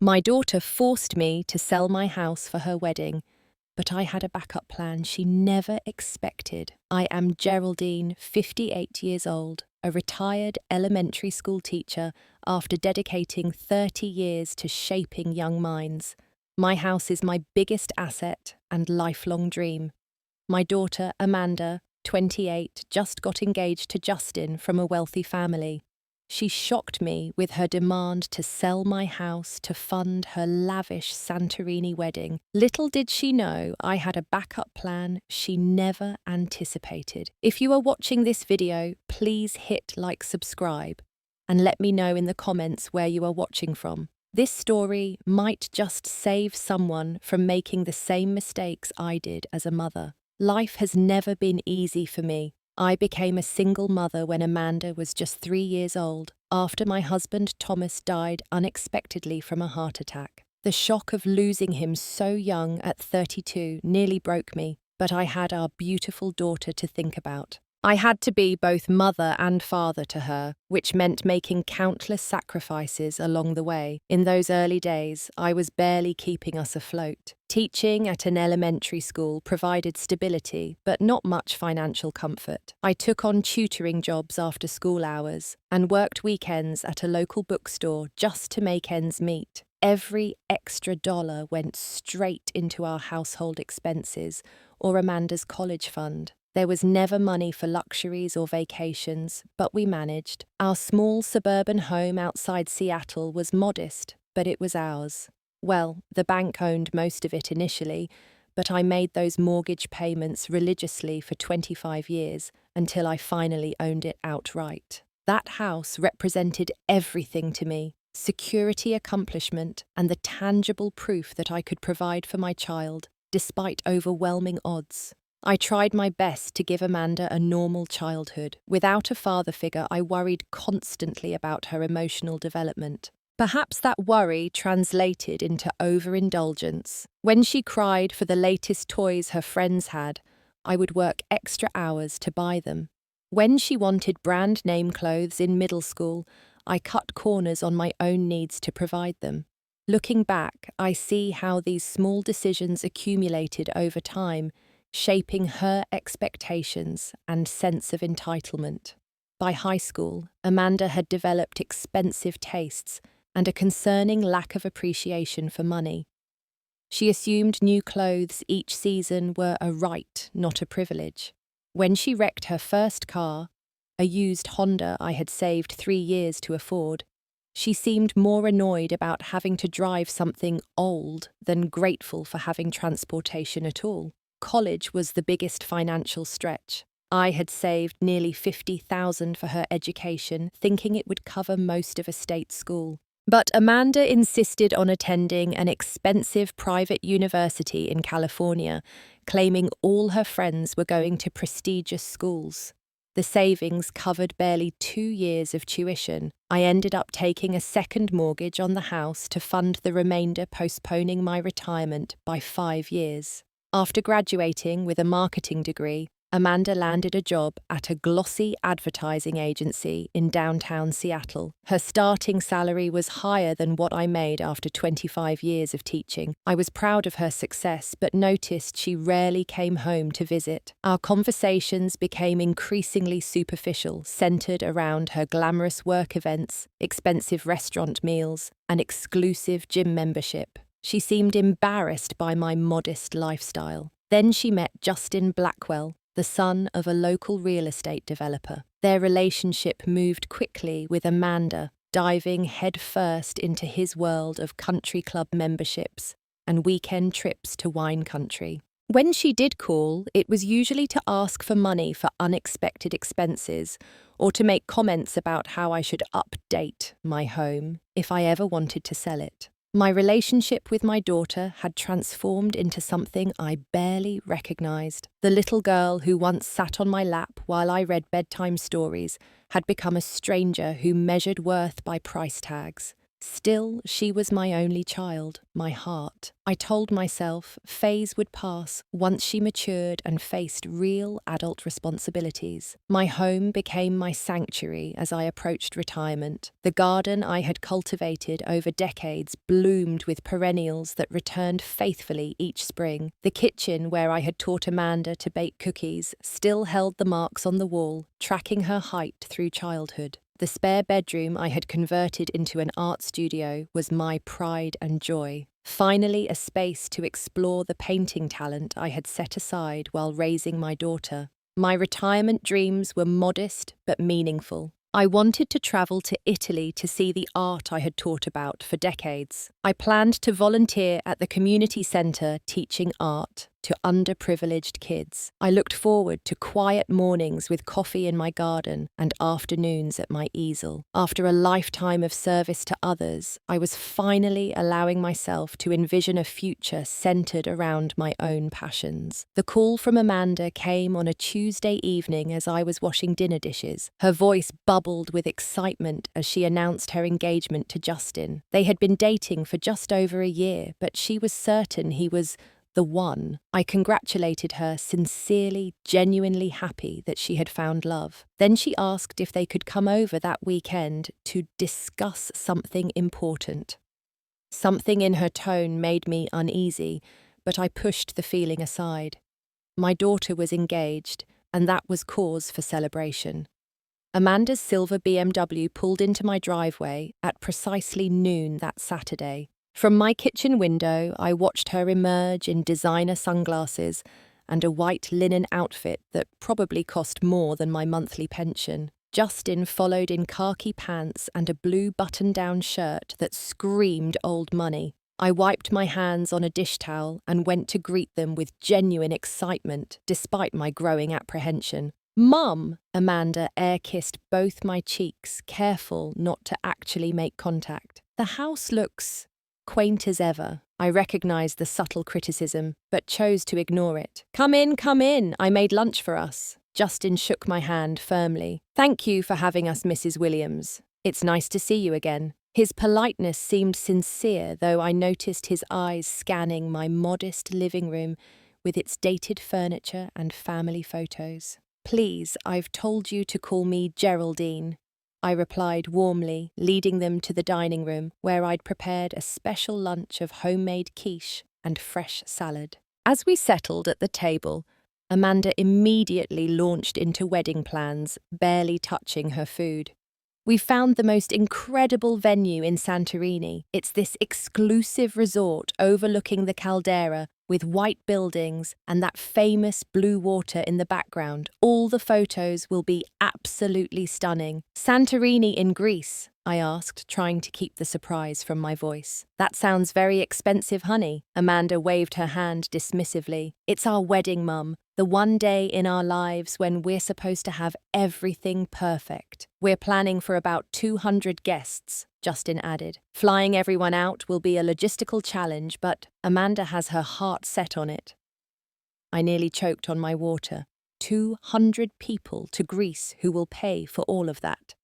My daughter forced me to sell my house for her wedding, but I had a backup plan she never expected. I am Geraldine, 58 years old, a retired elementary school teacher after dedicating 30 years to shaping young minds. My house is my biggest asset and lifelong dream. My daughter, Amanda, 28, just got engaged to Justin from a wealthy family. She shocked me with her demand to sell my house to fund her lavish Santorini wedding. Little did she know I had a backup plan she never anticipated. If you are watching this video, please hit like, subscribe, and let me know in the comments where you are watching from. This story might just save someone from making the same mistakes I did as a mother. Life has never been easy for me. I became a single mother when Amanda was just 3 years old, after my husband Thomas died unexpectedly from a heart attack. The shock of losing him so young at 32 nearly broke me, but I had our beautiful daughter to think about. I had to be both mother and father to her, which meant making countless sacrifices along the way. In those early days, I was barely keeping us afloat. Teaching at an elementary school provided stability, but not much financial comfort. I took on tutoring jobs after school hours and worked weekends at a local bookstore just to make ends meet. Every extra dollar went straight into our household expenses or Amanda's college fund. There was never money for luxuries or vacations, but we managed. Our small suburban home outside Seattle was modest, but it was ours. Well, the bank owned most of it initially, but I made those mortgage payments religiously for 25 years until I finally owned it outright. That house represented everything to me: security, accomplishment, and the tangible proof that I could provide for my child, despite overwhelming odds. I tried my best to give Amanda a normal childhood. Without a father figure, I worried constantly about her emotional development. Perhaps that worry translated into overindulgence. When she cried for the latest toys her friends had, I would work extra hours to buy them. When she wanted brand name clothes in middle school, I cut corners on my own needs to provide them. Looking back, I see how these small decisions accumulated over time, shaping her expectations and sense of entitlement. By high school, Amanda had developed expensive tastes and a concerning lack of appreciation for money. She assumed new clothes each season were a right, not a privilege. When she wrecked her first car, a used Honda I had saved 3 years to afford, she seemed more annoyed about having to drive something old than grateful for having transportation at all. College was the biggest financial stretch. I had saved nearly $50,000 for her education, thinking it would cover most of a state school. But Amanda insisted on attending an expensive private university in California, claiming all her friends were going to prestigious schools. The savings covered barely 2 years of tuition. I ended up taking a second mortgage on the house to fund the remainder, postponing my retirement by 5 years. After graduating with a marketing degree, Amanda landed a job at a glossy advertising agency in downtown Seattle. Her starting salary was higher than what I made after 25 years of teaching. I was proud of her success, but noticed she rarely came home to visit. Our conversations became increasingly superficial, centered around her glamorous work events, expensive restaurant meals, and exclusive gym membership. She seemed embarrassed by my modest lifestyle. Then she met Justin Blackwell, the son of a local real estate developer. Their relationship moved quickly, with Amanda diving headfirst into his world of country club memberships and weekend trips to wine country. When she did call, it was usually to ask for money for unexpected expenses or to make comments about how I should update my home if I ever wanted to sell it. My relationship with my daughter had transformed into something I barely recognized. The little girl who once sat on my lap while I read bedtime stories had become a stranger who measured worth by price tags. Still, she was my only child, my heart. I told myself phase would pass once she matured and faced real adult responsibilities. My home became my sanctuary as I approached retirement. The garden I had cultivated over decades bloomed with perennials that returned faithfully each spring. The kitchen where I had taught Amanda to bake cookies still held the marks on the wall, tracking her height through childhood. The spare bedroom I had converted into an art studio was my pride and joy. Finally, a space to explore the painting talent I had set aside while raising my daughter. My retirement dreams were modest but meaningful. I wanted to travel to Italy to see the art I had taught about for decades. I planned to volunteer at the community centre teaching art to underprivileged kids. I looked forward to quiet mornings with coffee in my garden and afternoons at my easel. After a lifetime of service to others, I was finally allowing myself to envision a future centred around my own passions. The call from Amanda came on a Tuesday evening as I was washing dinner dishes. Her voice bubbled with excitement as she announced her engagement to Justin. They had been dating for just over a year, but she was certain he was the one. I congratulated her, sincerely, genuinely happy that she had found love. Then she asked if they could come over that weekend to discuss something important. Something in her tone made me uneasy, but I pushed the feeling aside. My daughter was engaged, and that was cause for celebration. Amanda's silver BMW pulled into my driveway at precisely noon that Saturday. From my kitchen window, I watched her emerge in designer sunglasses and a white linen outfit that probably cost more than my monthly pension. Justin followed in khaki pants and a blue button-down shirt that screamed old money. I wiped my hands on a dish towel and went to greet them with genuine excitement, despite my growing apprehension. "Mum!" Amanda air-kissed both my cheeks, careful not to actually make contact. "The house looks quaint as ever." I recognised the subtle criticism, but chose to ignore it. Come in, I made lunch for us." Justin shook my hand firmly. "Thank you for having us, Mrs. Williams. It's nice to see you again." His politeness seemed sincere, though I noticed his eyes scanning my modest living room with its dated furniture and family photos. "Please, I've told you to call me Geraldine," I replied warmly, leading them to the dining room, where I'd prepared a special lunch of homemade quiche and fresh salad. As we settled at the table, Amanda immediately launched into wedding plans, barely touching her food. "We found the most incredible venue in Santorini. It's this exclusive resort overlooking the caldera with white buildings and that famous blue water in the background. All the photos will be absolutely stunning." "Santorini in Greece?" I asked, trying to keep the surprise from my voice. "That sounds very expensive, honey." Amanda waved her hand dismissively. "It's our wedding, Mum. The one day in our lives when we're supposed to have everything perfect. We're planning for about 200 guests," Justin added. "Flying everyone out will be a logistical challenge, but Amanda has her heart set on it." I nearly choked on my water. 200 people to Greece who will pay for all of that.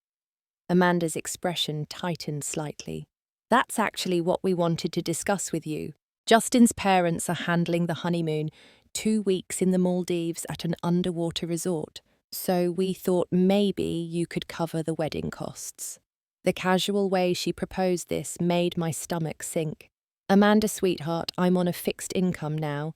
Amanda's expression tightened slightly. "That's actually what we wanted to discuss with you. Justin's parents are handling the honeymoon, 2 weeks in the Maldives at an underwater resort, so we thought maybe you could cover the wedding costs." The casual way she proposed this made my stomach sink. "Amanda, sweetheart, I'm on a fixed income now.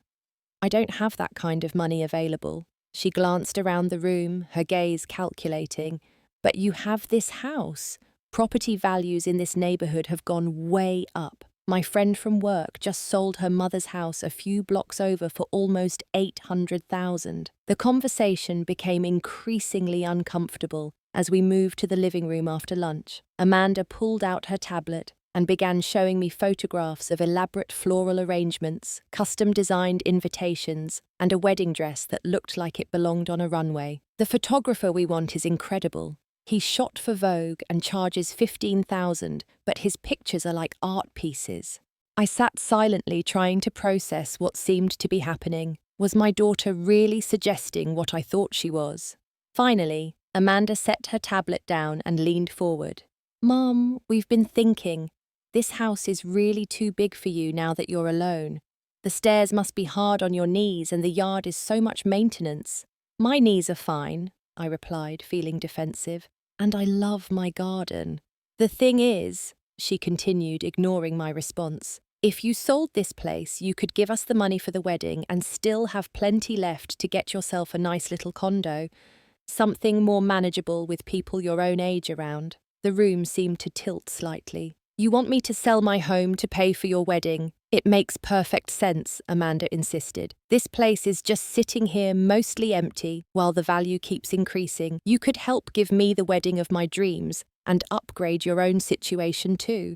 I don't have that kind of money available." She glanced around the room, her gaze calculating. "But you have this house. Property values in this neighbourhood have gone way up. My friend from work just sold her mother's house a few blocks over for almost $800,000. The conversation became increasingly uncomfortable as we moved to the living room after lunch. Amanda pulled out her tablet and began showing me photographs of elaborate floral arrangements, custom-designed invitations, and a wedding dress that looked like it belonged on a runway. "The photographer we want is incredible. He shot for Vogue and charges $15,000, but his pictures are like art pieces." I sat silently trying to process what seemed to be happening. Was my daughter really suggesting what I thought she was? Finally, Amanda set her tablet down and leaned forward. "Mum, we've been thinking. This house is really too big for you now that you're alone. The stairs must be hard on your knees and the yard is so much maintenance. My knees are fine, I replied, feeling defensive, and I love my garden. The thing is, she continued, ignoring my response, if you sold this place, you could give us the money for the wedding and still have plenty left to get yourself a nice little condo, something more manageable with people your own age around. The room seemed to tilt slightly. You want me to sell my home to pay for your wedding? It makes perfect sense, Amanda insisted. This place is just sitting here mostly empty while the value keeps increasing. You could help give me the wedding of my dreams and upgrade your own situation too.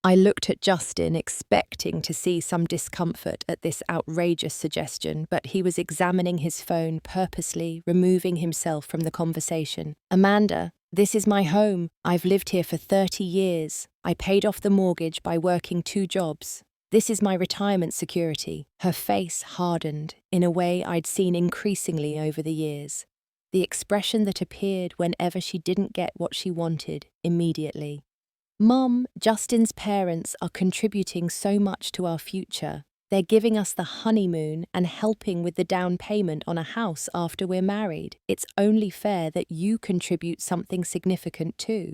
I looked at Justin, expecting to see some discomfort at this outrageous suggestion, but he was examining his phone purposely, removing himself from the conversation. Amanda, this is my home. I've lived here for 30 years. I paid off the mortgage by working 2 jobs. This is my retirement security. Her face hardened in a way I'd seen increasingly over the years. The expression that appeared whenever she didn't get what she wanted immediately. Mom, Justin's parents are contributing so much to our future. They're giving us the honeymoon and helping with the down payment on a house after we're married. It's only fair that you contribute something significant too.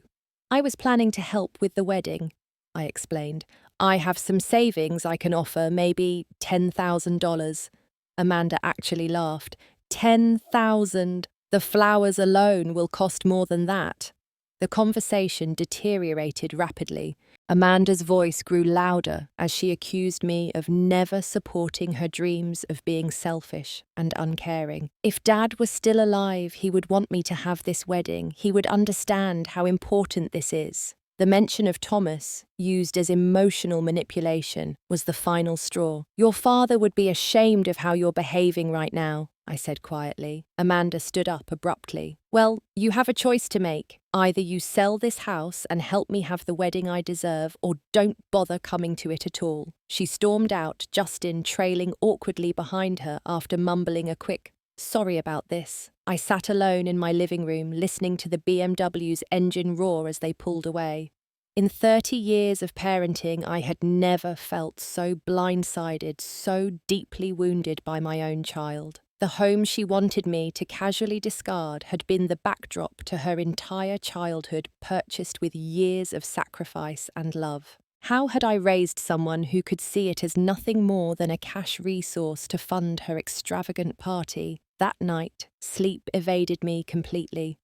I was planning to help with the wedding, I explained. I have some savings I can offer, maybe $10,000. Amanda actually laughed. 10,000. The flowers alone will cost more than that. The conversation deteriorated rapidly. Amanda's voice grew louder as she accused me of never supporting her dreams of being selfish and uncaring. If Dad was still alive, he would want me to have this wedding. He would understand how important this is. The mention of Thomas, used as emotional manipulation, was the final straw. Your father would be ashamed of how you're behaving right now, I said quietly. Amanda stood up abruptly. Well, you have a choice to make. Either you sell this house and help me have the wedding I deserve, or don't bother coming to it at all. She stormed out, Justin trailing awkwardly behind her after mumbling a quick, "Sorry about this." I sat alone in my living room, listening to the BMW's engine roar as they pulled away. In 30 years of parenting, I had never felt so blindsided, so deeply wounded by my own child. The home she wanted me to casually discard had been the backdrop to her entire childhood, purchased with years of sacrifice and love. How had I raised someone who could see it as nothing more than a cash resource to fund her extravagant party? That night, sleep evaded me completely.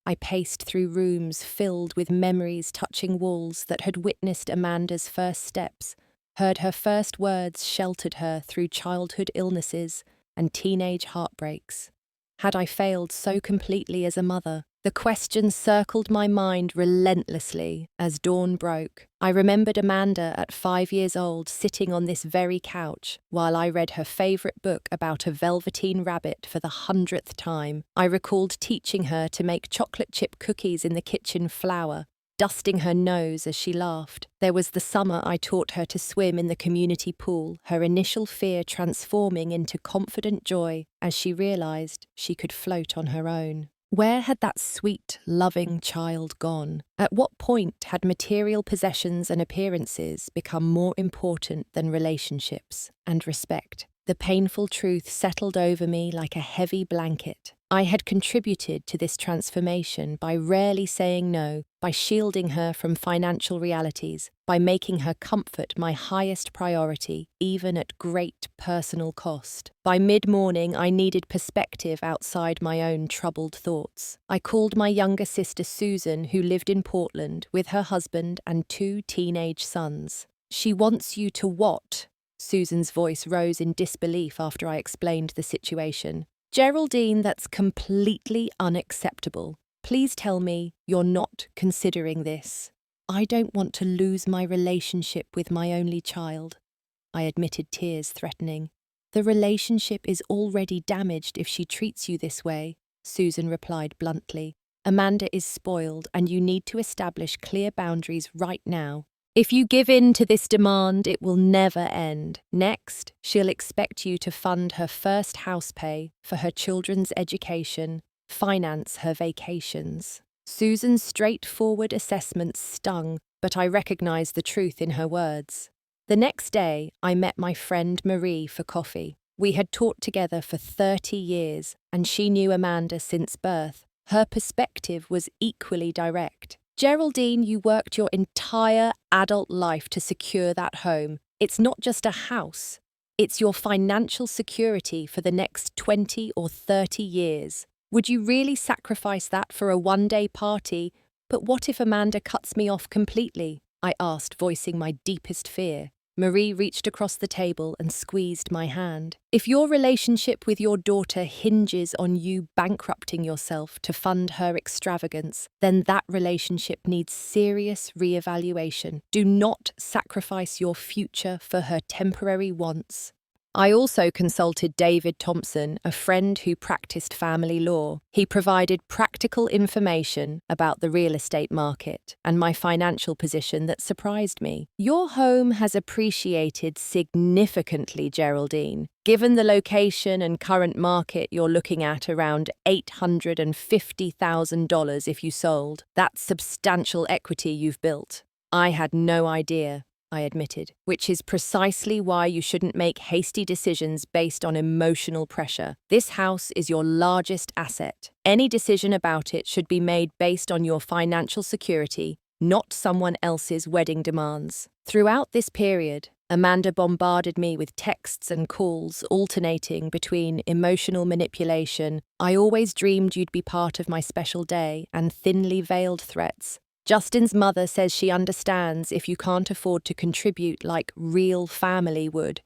I paced through rooms filled with memories touching walls that had witnessed Amanda's first steps, heard her first words sheltered her through childhood illnesses and teenage heartbreaks. Had I failed so completely as a mother? The question circled my mind relentlessly as dawn broke. I remembered Amanda at 5 years old sitting on this very couch while I read her favourite book about a velveteen rabbit for the 100th time. I recalled teaching her to make chocolate chip cookies in the kitchen flour, dusting her nose as she laughed. There was the summer I taught her to swim in the community pool, her initial fear transforming into confident joy as she realised she could float on her own. Where had that sweet, loving child gone? At what point had material possessions and appearances become more important than relationships and respect? The painful truth settled over me like a heavy blanket. I had contributed to this transformation by rarely saying no, by shielding her from financial realities, by making her comfort my highest priority, even at great personal cost. By mid-morning, I needed perspective outside my own troubled thoughts. I called my younger sister Susan, who lived in Portland, with her husband and 2 teenage sons. "She wants you to what?" Susan's voice rose in disbelief after I explained the situation. "Geraldine, that's completely unacceptable. Please tell me you're not considering this." "I don't want to lose my relationship with my only child," I admitted, tears threatening. "The relationship is already damaged if she treats you this way," Susan replied bluntly. "Amanda is spoiled and you need to establish clear boundaries right now. If you give in to this demand, it will never end. Next, she'll expect you to fund her first house pay for her children's education, finance her vacations." Susan's straightforward assessment stung, but I recognized the truth in her words. The next day, I met my friend Marie for coffee. We had taught together for 30 years, and she knew Amanda since birth. Her perspective was equally direct. Geraldine, you worked your entire adult life to secure that home. It's not just a house. It's your financial security for the next 20 or 30 years. Would you really sacrifice that for a one-day party? But what if Amanda cuts me off completely? I asked, voicing my deepest fear. Marie reached across the table and squeezed my hand. If your relationship with your daughter hinges on you bankrupting yourself to fund her extravagance, then that relationship needs serious reevaluation. Do not sacrifice your future for her temporary wants. I also consulted David Thompson, a friend who practiced family law. He provided practical information about the real estate market and my financial position that surprised me. Your home has appreciated significantly, Geraldine. Given the location and current market, you're looking at around $850,000 if you sold. That's substantial equity you've built. I had no idea, I admitted, which is precisely why you shouldn't make hasty decisions based on emotional pressure. This house is your largest asset. Any decision about it should be made based on your financial security, not someone else's wedding demands. Throughout this period, Amanda bombarded me with texts and calls, alternating between emotional manipulation, "I always dreamed you'd be part of my special day," and thinly veiled threats. Justin's mother says she understands if you can't afford to contribute like real family would.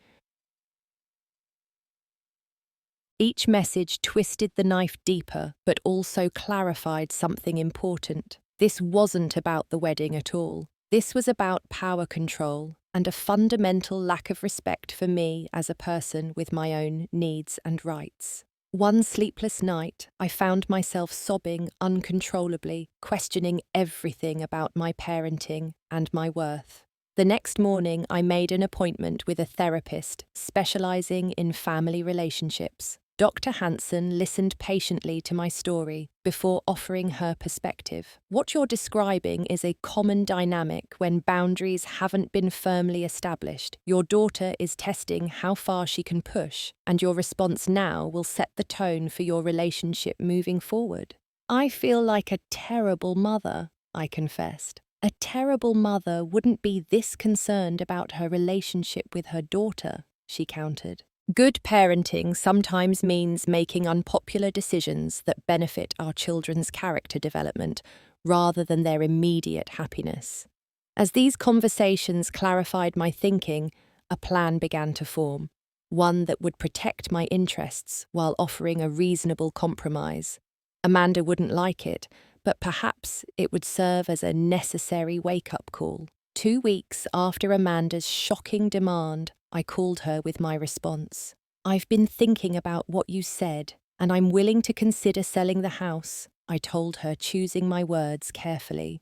Each message twisted the knife deeper, but also clarified something important. This wasn't about the wedding at all. This was about power control and a fundamental lack of respect for me as a person with my own needs and rights. One sleepless night, I found myself sobbing uncontrollably, questioning everything about my parenting and my worth. The next morning, I made an appointment with a therapist specializing in family relationships. Dr. Hansen listened patiently to my story before offering her perspective. What you're describing is a common dynamic when boundaries haven't been firmly established. Your daughter is testing how far she can push, and your response now will set the tone for your relationship moving forward. I feel like a terrible mother, I confessed. A terrible mother wouldn't be this concerned about her relationship with her daughter, she countered. Good parenting sometimes means making unpopular decisions that benefit our children's character development rather than their immediate happiness. As these conversations clarified my thinking, a plan began to form, one that would protect my interests while offering a reasonable compromise. Amanda wouldn't like it, but perhaps it would serve as a necessary wake-up call. 2 weeks after Amanda's shocking demand, I called her with my response. "I've been thinking about what you said, and I'm willing to consider selling the house," I told her, choosing my words carefully.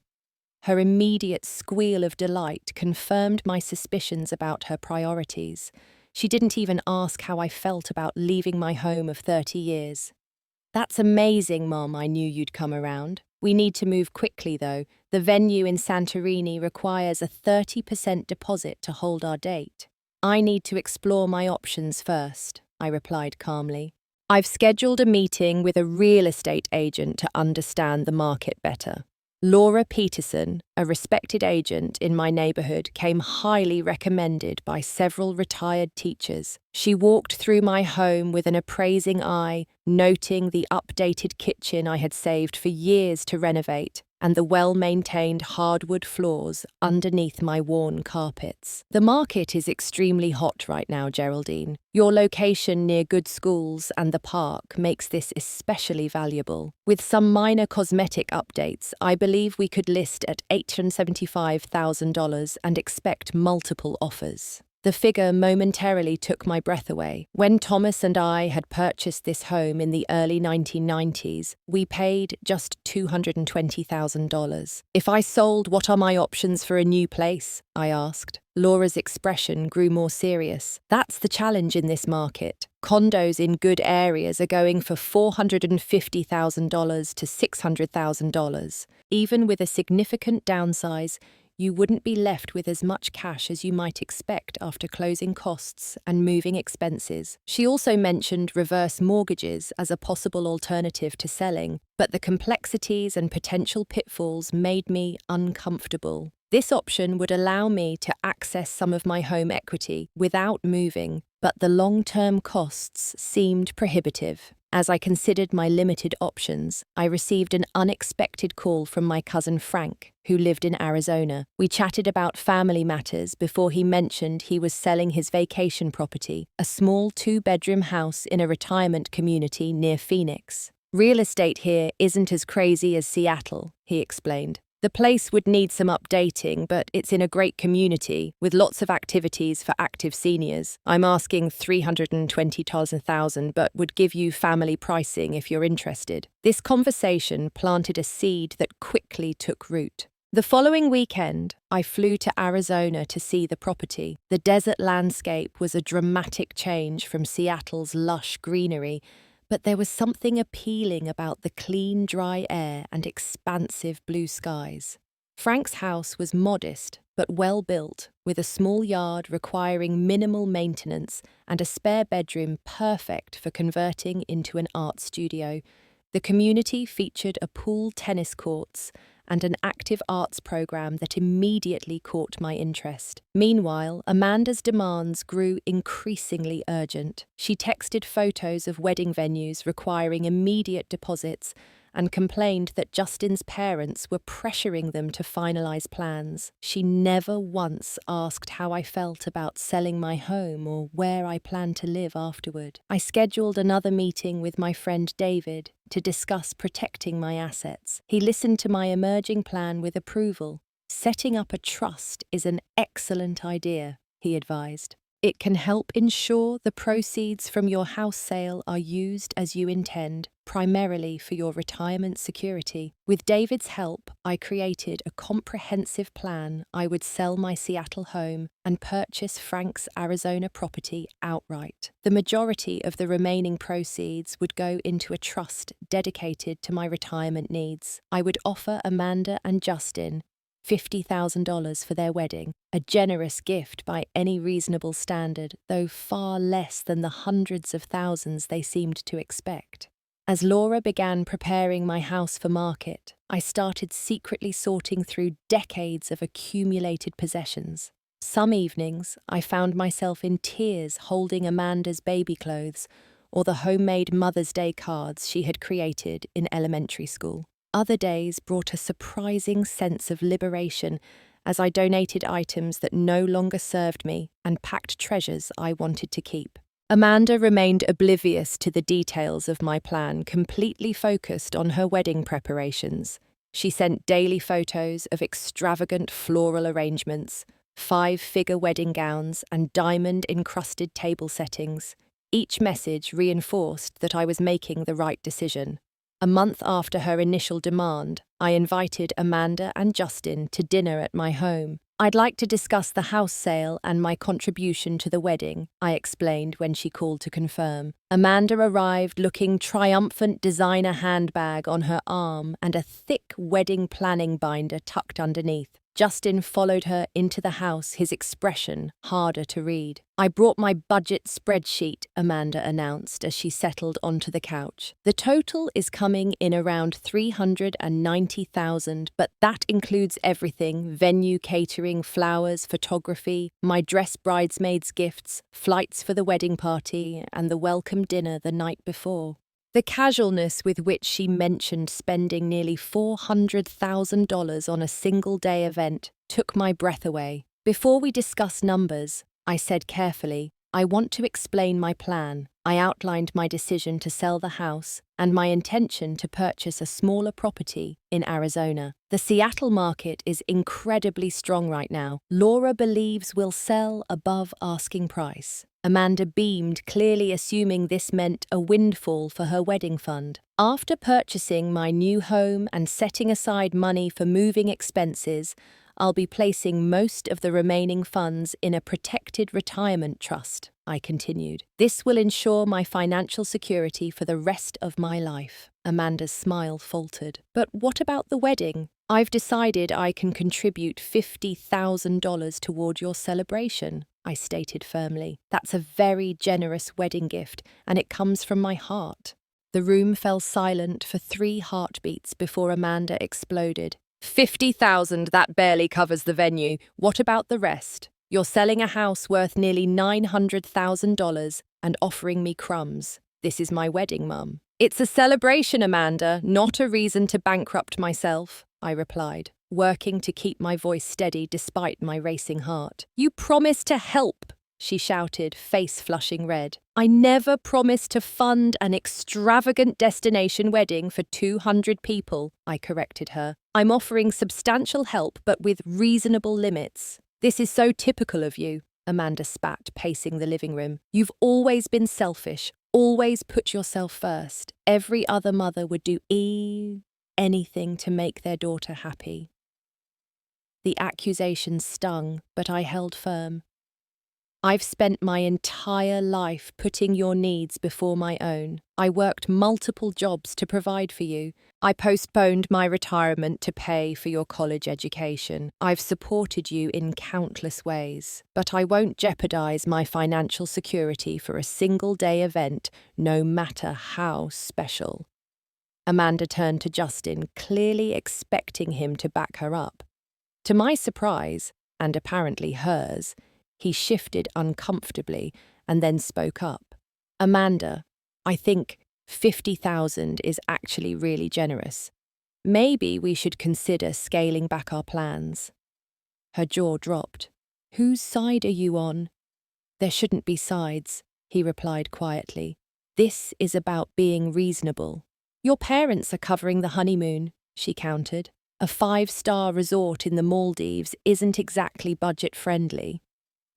Her immediate squeal of delight confirmed my suspicions about her priorities. She didn't even ask how I felt about leaving my home of 30 years. "That's amazing, Mom, I knew you'd come around. We need to move quickly, though. The venue in Santorini requires a 30% deposit to hold our date." "I need to explore my options first," I replied calmly. "I've scheduled a meeting with a real estate agent to understand the market better." Laura Peterson, a respected agent in my neighbourhood, came highly recommended by several retired teachers. She walked through my home with an appraising eye, noting the updated kitchen I had saved for years to renovate, and the well-maintained hardwood floors underneath my worn carpets. "The market is extremely hot right now, Geraldine. Your location near good schools and the park makes this especially valuable. With some minor cosmetic updates, I believe we could list at $875,000 and expect multiple offers." The figure momentarily took my breath away. When Thomas and I had purchased this home in the early 1990s, we paid just $220,000. "If I sold, what are my options for a new place?" I asked. Laura's expression grew more serious. "That's the challenge in this market. Condos in good areas are going for $450,000 to $600,000. Even with a significant downsize, you wouldn't be left with as much cash as you might expect after closing costs and moving expenses. She also mentioned reverse mortgages as a possible alternative to selling, but the complexities and potential pitfalls made me uncomfortable. This option would allow me to access some of my home equity without moving, but the long-term costs seemed prohibitive. As I considered my limited options, I received an unexpected call from my cousin Frank, who lived in Arizona. We chatted about family matters before he mentioned he was selling his vacation property, a small 2-bedroom house in a retirement community near Phoenix. "Real estate here isn't as crazy as Seattle," he explained. "The place would need some updating, but it's in a great community with lots of activities for active seniors. I'm asking $320,000, but would give you family pricing if you're interested." This conversation planted a seed that quickly took root. The following weekend, I flew to Arizona to see the property. The desert landscape was a dramatic change from Seattle's lush greenery, but there was something appealing about the clean, dry air and expansive blue skies. Frank's house was modest but well built, with a small yard requiring minimal maintenance and a spare bedroom perfect for converting into an art studio. The community featured a pool, tennis courts, and an active arts program that immediately caught my interest. Meanwhile, Amanda's demands grew increasingly urgent. She texted photos of wedding venues requiring immediate deposits and complained that Justin's parents were pressuring them to finalize plans. She never once asked how I felt about selling my home or where I planned to live afterward. I scheduled another meeting with my friend David to discuss protecting my assets. He listened to my emerging plan with approval. "Setting up a trust is an excellent idea," he advised. "It can help ensure the proceeds from your house sale are used as you intend, primarily for your retirement security." With David's help, I created a comprehensive plan. I would sell my Seattle home and purchase Frank's Arizona property outright. The majority of the remaining proceeds would go into a trust dedicated to my retirement needs. I would offer Amanda and Justin $50,000 for their wedding, a generous gift by any reasonable standard, though far less than the hundreds of thousands they seemed to expect. As Laura began preparing my house for market, I started secretly sorting through decades of accumulated possessions. Some evenings, I found myself in tears holding Amanda's baby clothes or the homemade Mother's Day cards she had created in elementary school. Other days brought a surprising sense of liberation as I donated items that no longer served me and packed treasures I wanted to keep. Amanda remained oblivious to the details of my plan, completely focused on her wedding preparations. She sent daily photos of extravagant floral arrangements, 5-figure wedding gowns, and diamond-encrusted table settings. Each message reinforced that I was making the right decision. A month after her initial demand, I invited Amanda and Justin to dinner at my home. "I'd like to discuss the house sale and my contribution to the wedding," I explained when she called to confirm. Amanda arrived looking triumphant, designer handbag on her arm and a thick wedding planning binder tucked underneath. Justin followed her into the house, his expression harder to read. "I brought my budget spreadsheet," Amanda announced as she settled onto the couch. "The total is coming in around $390,000, but that includes everything: venue, catering, flowers, photography, my dress bridesmaids' gifts, flights for the wedding party, and the welcome dinner the night before." The casualness with which she mentioned spending nearly $400,000 on a single-day event took my breath away. "Before we discuss numbers," I said carefully, "I want to explain my plan." I outlined my decision to sell the house and my intention to purchase a smaller property in Arizona. "The Seattle market is incredibly strong right now. Laura believes we'll sell above asking price." Amanda beamed, clearly assuming this meant a windfall for her wedding fund. "After purchasing my new home and setting aside money for moving expenses, I'll be placing most of the remaining funds in a protected retirement trust," I continued. "This will ensure my financial security for the rest of my life." Amanda's smile faltered. "But what about the wedding?" I've decided I can contribute $50,000 toward your celebration, I stated firmly. That's a very generous wedding gift, and it comes from my heart. The room fell silent for 3 heartbeats before Amanda exploded. 50,000, that barely covers the venue. What about the rest? You're selling a house worth nearly $900,000 and offering me crumbs. This is my wedding, Mum. It's a celebration, Amanda, not a reason to bankrupt myself, I replied, working to keep my voice steady despite my racing heart. You promised to help, she shouted, face flushing red. I never promised to fund an extravagant destination wedding for 200 people, I corrected her. I'm offering substantial help, but with reasonable limits. This is so typical of you, Amanda spat, pacing the living room. You've always been selfish, always put yourself first. Every other mother would do anything to make their daughter happy. The accusation stung, but I held firm. I've spent my entire life putting your needs before my own. I worked multiple jobs to provide for you. I postponed my retirement to pay for your college education. I've supported you in countless ways, but I won't jeopardize my financial security for a single-day event, no matter how special. Amanda turned to Justin, clearly expecting him to back her up. To my surprise, and apparently hers, he shifted uncomfortably and then spoke up. Amanda, I think 50,000 is actually really generous. Maybe we should consider scaling back our plans. Her jaw dropped. Whose side are you on? There shouldn't be sides, he replied quietly. This is about being reasonable. Your parents are covering the honeymoon, she countered. A 5-star resort in the Maldives isn't exactly budget-friendly.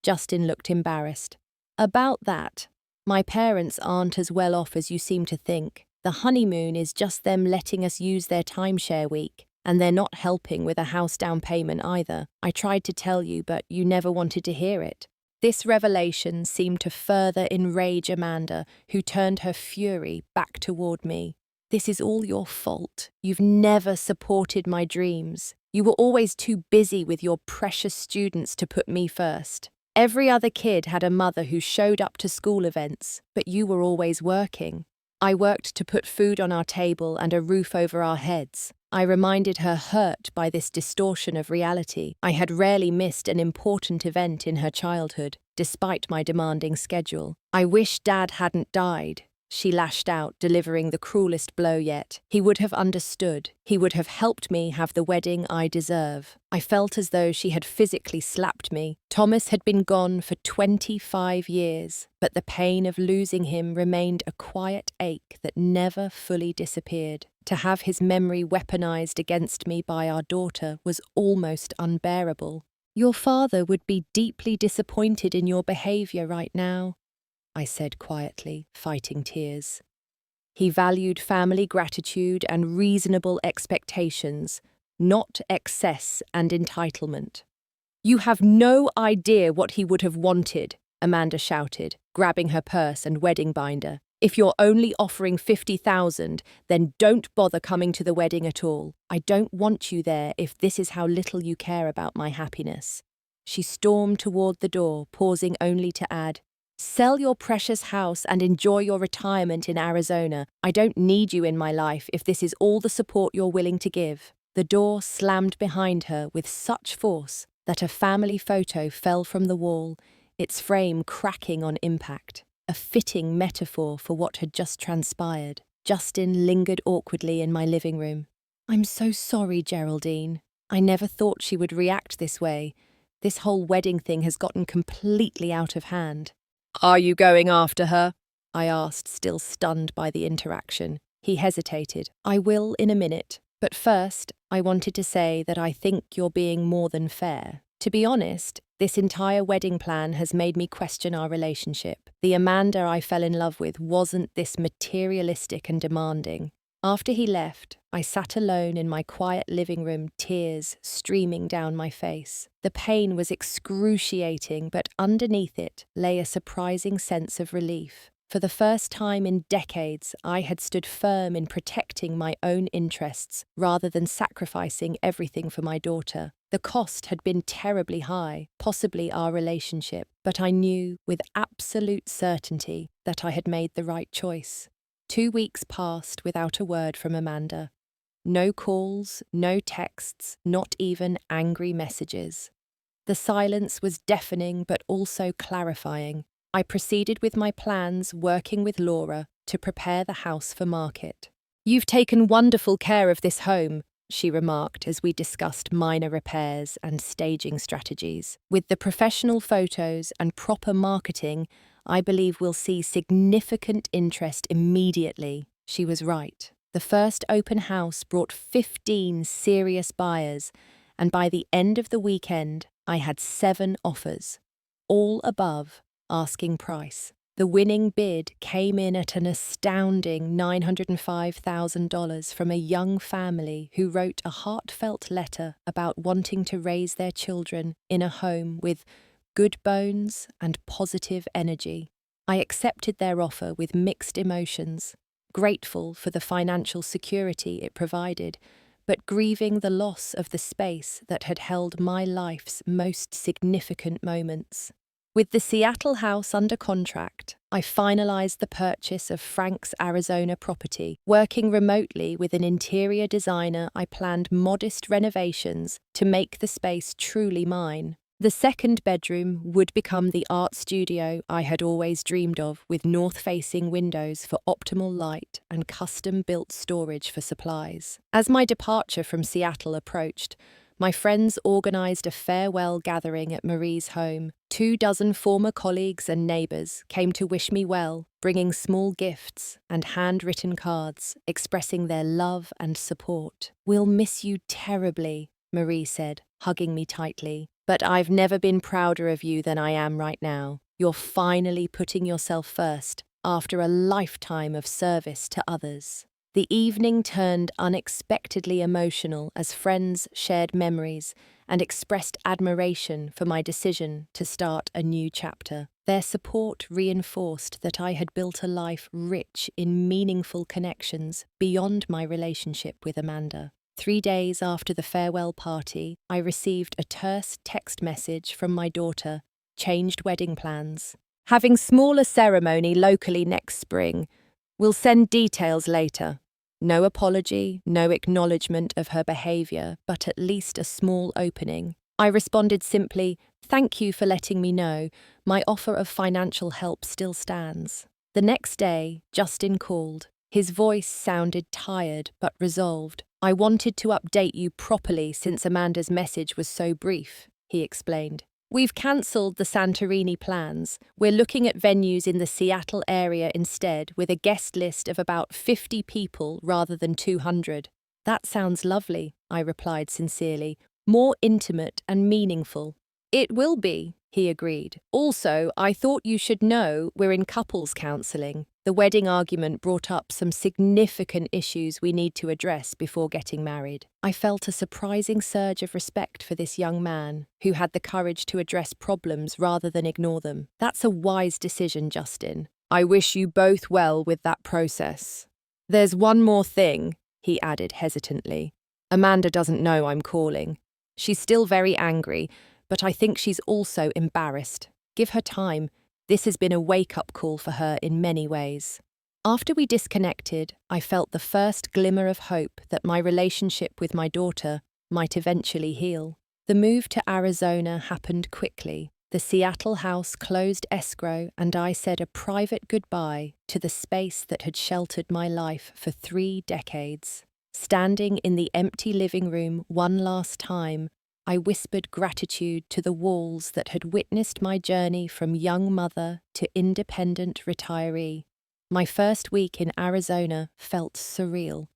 Justin looked embarrassed. About that, my parents aren't as well off as you seem to think. The honeymoon is just them letting us use their timeshare week, and they're not helping with a house down payment either. I tried to tell you, but you never wanted to hear it. This revelation seemed to further enrage Amanda, who turned her fury back toward me. This is all your fault. You've never supported my dreams. You were always too busy with your precious students to put me first. Every other kid had a mother who showed up to school events, but you were always working. I worked to put food on our table and a roof over our heads. I reminded her, hurt by this distortion of reality. I had rarely missed an important event in her childhood, despite my demanding schedule. I wish Dad hadn't died, she lashed out, delivering the cruelest blow yet. He would have understood. He would have helped me have the wedding I deserve. I felt as though she had physically slapped me. Thomas had been gone for 25 years, but the pain of losing him remained a quiet ache that never fully disappeared. To have his memory weaponized against me by our daughter was almost unbearable. Your father would be deeply disappointed in your behavior right now, I said quietly, fighting tears. He valued family gratitude and reasonable expectations, not excess and entitlement. You have no idea what he would have wanted, Amanda shouted, grabbing her purse and wedding binder. If you're only offering 50,000, then don't bother coming to the wedding at all. I don't want you there if this is how little you care about my happiness. She stormed toward the door, pausing only to add, sell your precious house and enjoy your retirement in Arizona. I don't need you in my life if this is all the support you're willing to give. The door slammed behind her with such force that a family photo fell from the wall, its frame cracking on impact. A fitting metaphor for what had just transpired. Justin lingered awkwardly in my living room. I'm so sorry, Geraldine. I never thought she would react this way. This whole wedding thing has gotten completely out of hand. Are you going after her? I asked, still stunned by the interaction. He hesitated. I will in a minute, but first I wanted to say that I think you're being more than fair. To be honest, this entire wedding plan has made me question our relationship. The Amanda I fell in love with wasn't this materialistic and demanding. After he left, I sat alone in my quiet living room, tears streaming down my face. The pain was excruciating, but underneath it lay a surprising sense of relief. For the first time in decades, I had stood firm in protecting my own interests rather than sacrificing everything for my daughter. The cost had been terribly high, possibly our relationship, but I knew with absolute certainty that I had made the right choice. 2 weeks passed without a word from Amanda. No calls, no texts, not even angry messages. The silence was deafening but also clarifying. I proceeded with my plans, working with Laura to prepare the house for market. "You've taken wonderful care of this home," she remarked as we discussed minor repairs and staging strategies. "With the professional photos and proper marketing, I believe we'll see significant interest immediately." She was right. The first open house brought 15 serious buyers, and by the end of the weekend, I had 7 offers, all above asking price. The winning bid came in at an astounding $905,000 from a young family who wrote a heartfelt letter about wanting to raise their children in a home with good bones and positive energy. I accepted their offer with mixed emotions, grateful for the financial security it provided, but grieving the loss of the space that had held my life's most significant moments. With the Seattle house under contract, I finalized the purchase of Frank's Arizona property. Working remotely with an interior designer, I planned modest renovations to make the space truly mine. The second bedroom would become the art studio I had always dreamed of, with north-facing windows for optimal light and custom-built storage for supplies. As my departure from Seattle approached, my friends organized a farewell gathering at Marie's home. 24 former colleagues and neighbors came to wish me well, bringing small gifts and handwritten cards expressing their love and support. "We'll miss you terribly," Marie said, hugging me tightly. "But I've never been prouder of you than I am right now. You're finally putting yourself first after a lifetime of service to others." The evening turned unexpectedly emotional as friends shared memories and expressed admiration for my decision to start a new chapter. Their support reinforced that I had built a life rich in meaningful connections beyond my relationship with Amanda. 3 days after the farewell party, I received a terse text message from my daughter, "Changed wedding plans. Having smaller ceremony locally next spring. We'll send details later." No apology, no acknowledgement of her behaviour, but at least a small opening. I responded simply, "Thank you for letting me know. My offer of financial help still stands." The next day, Justin called. His voice sounded tired but resolved. "I wanted to update you properly since Amanda's message was so brief," he explained. "We've cancelled the Santorini plans. We're looking at venues in the Seattle area instead, with a guest list of about 50 people rather than 200. "That sounds lovely," I replied sincerely. "More intimate and meaningful." "It will be," he agreed. "Also, I thought you should know we're in couples counselling. The wedding argument brought up some significant issues we need to address before getting married." I felt a surprising surge of respect for this young man, who had the courage to address problems rather than ignore them. "That's a wise decision, Justin. I wish you both well with that process. There's one more thing," he added hesitantly. "Amanda doesn't know I'm calling. She's still very angry, but I think she's also embarrassed. Give her time. This has been a wake-up call for her in many ways." After we disconnected, I felt the first glimmer of hope that my relationship with my daughter might eventually heal. The move to Arizona happened quickly. The Seattle house closed escrow, and I said a private goodbye to the space that had sheltered my life for 3 decades. Standing in the empty living room one last time, I whispered gratitude to the walls that had witnessed my journey from young mother to independent retiree. My first week in Arizona felt surreal.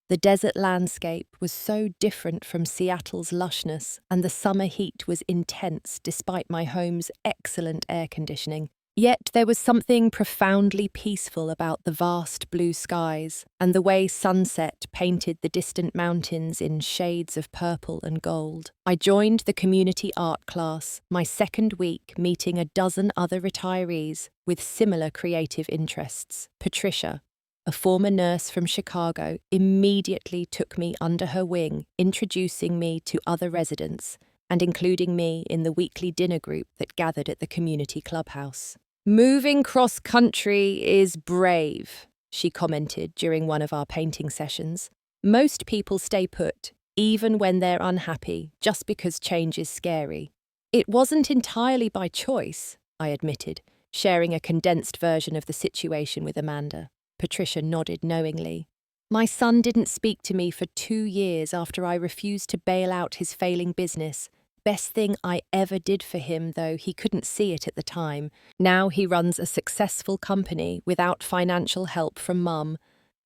The desert landscape was so different from Seattle's lushness, and the summer heat was intense despite my home's excellent air conditioning. Yet there was something profoundly peaceful about the vast blue skies and the way sunset painted the distant mountains in shades of purple and gold. I joined the community art class, my second week meeting a dozen other retirees with similar creative interests. Patricia, a former nurse from Chicago, immediately took me under her wing, introducing me to other residents and including me in the weekly dinner group that gathered at the community clubhouse. "Moving cross-country is brave," she commented during one of our painting sessions. "Most people stay put, even when they're unhappy, just because change is scary." "It wasn't entirely by choice," I admitted, sharing a condensed version of the situation with Amanda. Patricia nodded knowingly. "My son didn't speak to me for 2 years after I refused to bail out his failing business. Best thing I ever did for him, though he couldn't see it at the time. Now he runs a successful company without financial help from Mum,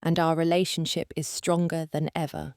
and our relationship is stronger than ever."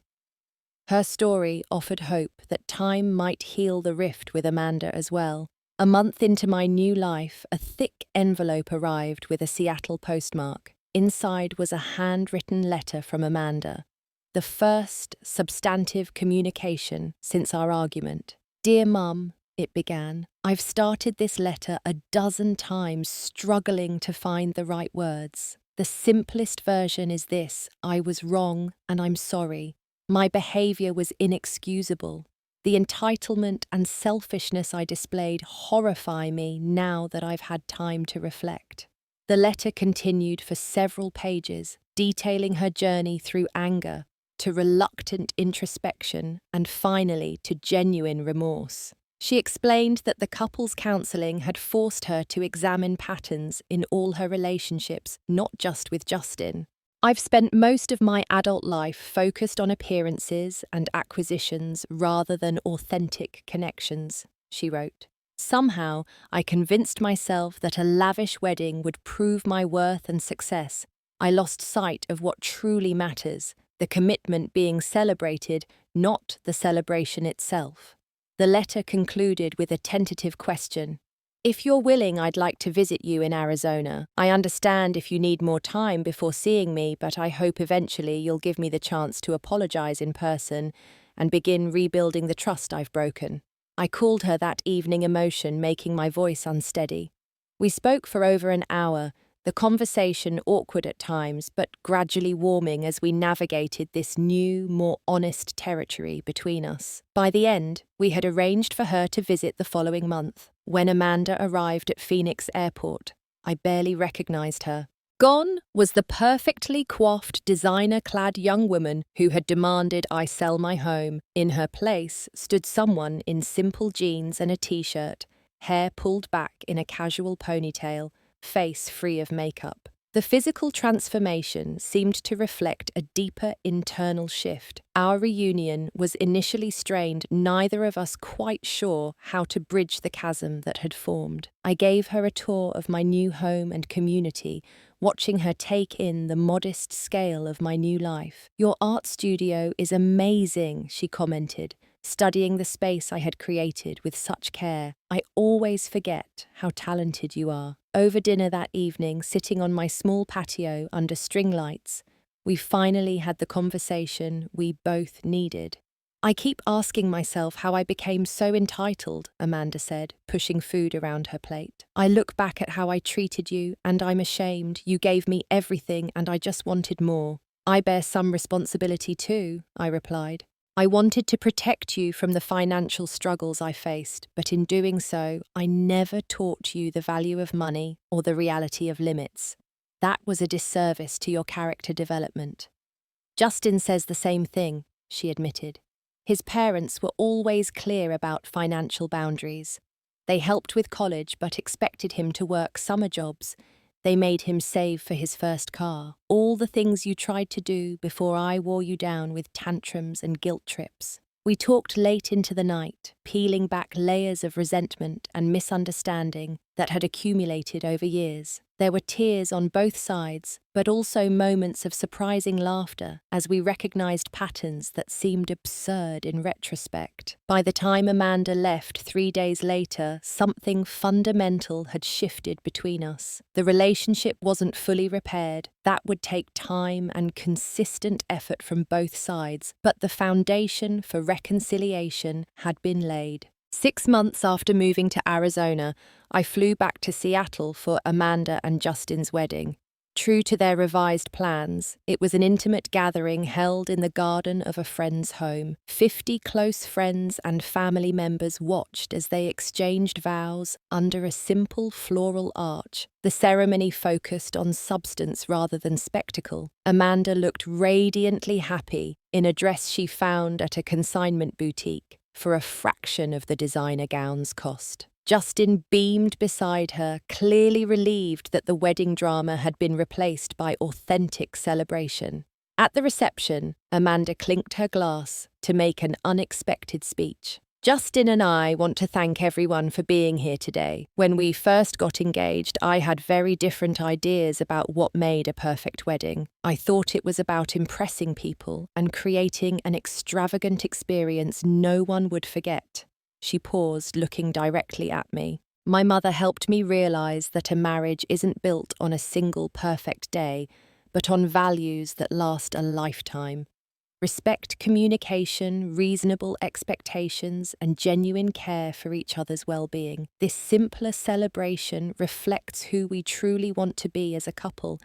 Her story offered hope that time might heal the rift with Amanda as well. A month into my new life, a thick envelope arrived with a Seattle postmark. Inside was a handwritten letter from Amanda, the first substantive communication since our argument. "Dear Mum," it began, "I've started this letter a dozen times, struggling to find the right words. The simplest version is this: I was wrong and I'm sorry. My behavior was inexcusable. The entitlement and selfishness I displayed horrify me now that I've had time to reflect." The letter continued for several pages, detailing her journey through anger, to reluctant introspection, and finally to genuine remorse. She explained that the couple's counselling had forced her to examine patterns in all her relationships, not just with Justin. "I've spent most of my adult life focused on appearances and acquisitions rather than authentic connections," she wrote. "Somehow, I convinced myself that a lavish wedding would prove my worth and success. I lost sight of what truly matters, the commitment being celebrated, not the celebration itself." The letter concluded with a tentative question. "If you're willing, I'd like to visit you in Arizona. I understand if you need more time before seeing me, but I hope eventually you'll give me the chance to apologize in person and begin rebuilding the trust I've broken." I called her that evening, emotion making my voice unsteady. We spoke for over an hour, the conversation awkward at times, but gradually warming as we navigated this new, more honest territory between us. By the end, we had arranged for her to visit the following month. When Amanda arrived at Phoenix Airport, I barely recognized her. Gone was the perfectly coiffed, designer-clad young woman who had demanded I sell my home. In her place stood someone in simple jeans and a t-shirt, hair pulled back in a casual ponytail, face free of makeup. The physical transformation seemed to reflect a deeper internal shift. Our reunion was initially strained, neither of us quite sure how to bridge the chasm that had formed. I gave her a tour of my new home and community, watching her take in the modest scale of my new life. "Your art studio is amazing," she commented, studying the space I had created with such care. "I always forget how talented you are." Over dinner that evening, sitting on my small patio under string lights, we finally had the conversation we both needed. "I keep asking myself how I became so entitled," Amanda said, pushing food around her plate. "I look back at how I treated you, and I'm ashamed. You gave me everything, and I just wanted more." "I bear some responsibility too," I replied. "I wanted to protect you from the financial struggles I faced, but in doing so, I never taught you the value of money or the reality of limits. That was a disservice to your character development." "Justin says the same thing," she admitted. "His parents were always clear about financial boundaries. They helped with college but expected him to work summer jobs. They made him save for his first car. All the things you tried to do before I wore you down with tantrums and guilt trips." We talked late into the night, peeling back layers of resentment and misunderstanding that had accumulated over years. There were tears on both sides, but also moments of surprising laughter as we recognized patterns that seemed absurd in retrospect. By the time Amanda left 3 days later, something fundamental had shifted between us. The relationship wasn't fully repaired. That would take time and consistent effort from both sides, but the foundation for reconciliation had been laid. 6 months after moving to Arizona, I flew back to Seattle for Amanda and Justin's wedding. True to their revised plans, it was an intimate gathering held in the garden of a friend's home. 50 close friends and family members watched as they exchanged vows under a simple floral arch. The ceremony focused on substance rather than spectacle. Amanda looked radiantly happy in a dress she found at a consignment boutique for a fraction of the designer gown's cost. Justin beamed beside her, clearly relieved that the wedding drama had been replaced by authentic celebration. At the reception, Amanda clinked her glass to make an unexpected speech. Justin and I want to thank everyone for being here today. When we first got engaged, I had very different ideas about what made a perfect wedding. I thought it was about impressing people and creating an extravagant experience no one would forget. She paused, looking directly at me. My mother helped me realize that a marriage isn't built on a single perfect day, but on values that last a lifetime. Respect, communication, reasonable expectations, and genuine care for each other's well-being. This simpler celebration reflects who we truly want to be as a couple,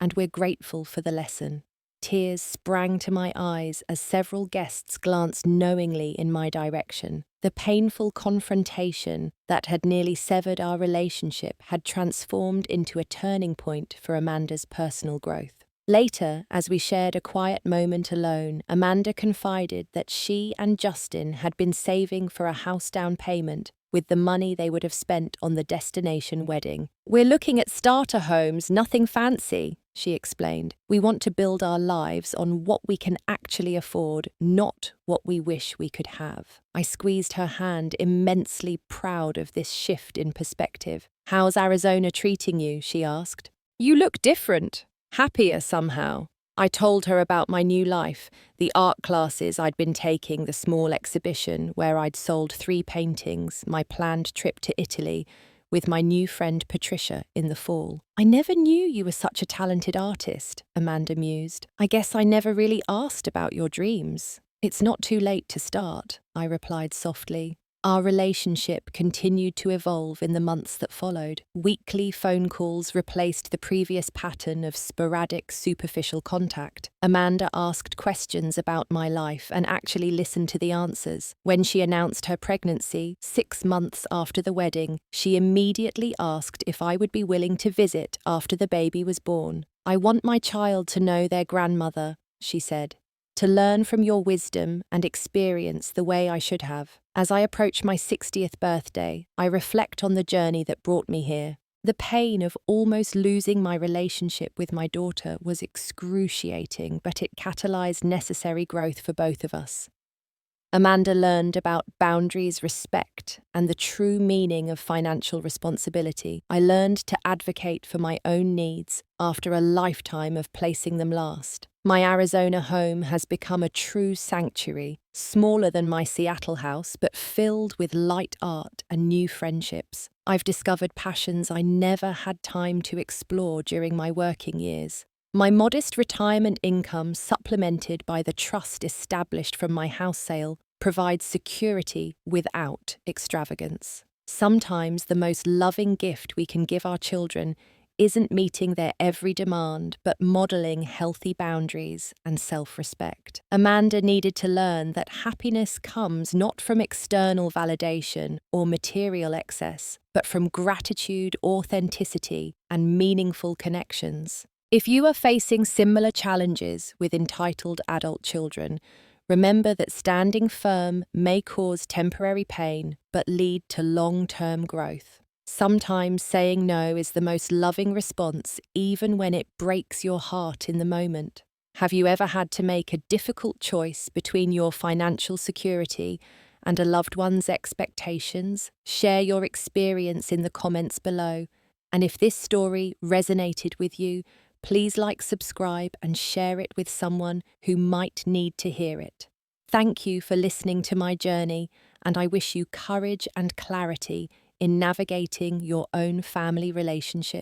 and we're grateful for the lesson. Tears sprang to my eyes as several guests glanced knowingly in my direction. The painful confrontation that had nearly severed our relationship had transformed into a turning point for Amanda's personal growth. Later, as we shared a quiet moment alone, Amanda confided that she and Justin had been saving for a house down payment with the money they would have spent on the destination wedding. "We're looking at starter homes, nothing fancy," she explained. "We want to build our lives on what we can actually afford, not what we wish we could have." I squeezed her hand, immensely proud of this shift in perspective. "How's Arizona treating you?" she asked. "You look different. Happier somehow." I told her about my new life, the art classes I'd been taking, the small exhibition where I'd sold 3 paintings, my planned trip to Italy with my new friend Patricia in the fall. "I never knew you were such a talented artist," Amanda mused. "I guess I never really asked about your dreams." "It's not too late to start," I replied softly. Our relationship continued to evolve in the months that followed. Weekly phone calls replaced the previous pattern of sporadic, superficial contact. Amanda asked questions about my life and actually listened to the answers. When she announced her pregnancy, 6 months after the wedding, she immediately asked if I would be willing to visit after the baby was born. "I want my child to know their grandmother," she said, "to learn from your wisdom and experience the way I should have." As I approach my 60th birthday, I reflect on the journey that brought me here. The pain of almost losing my relationship with my daughter was excruciating, but it catalyzed necessary growth for both of us. Amanda learned about boundaries, respect, and the true meaning of financial responsibility. I learned to advocate for my own needs after a lifetime of placing them last. My Arizona home has become a true sanctuary, smaller than my Seattle house, but filled with light art and new friendships. I've discovered passions I never had time to explore during my working years. My modest retirement income, supplemented by the trust established from my house sale, provides security without extravagance. Sometimes the most loving gift we can give our children isn't meeting their every demand, but modeling healthy boundaries and self-respect. Amanda needed to learn that happiness comes not from external validation or material excess, but from gratitude, authenticity, and meaningful connections. If you are facing similar challenges with entitled adult children, remember that standing firm may cause temporary pain, but lead to long-term growth. Sometimes saying no is the most loving response, even when it breaks your heart in the moment. Have you ever had to make a difficult choice between your financial security and a loved one's expectations? Share your experience in the comments below. And if this story resonated with you, please like, subscribe, and share it with someone who might need to hear it. Thank you for listening to my journey, and I wish you courage and clarity in navigating your own family relationship.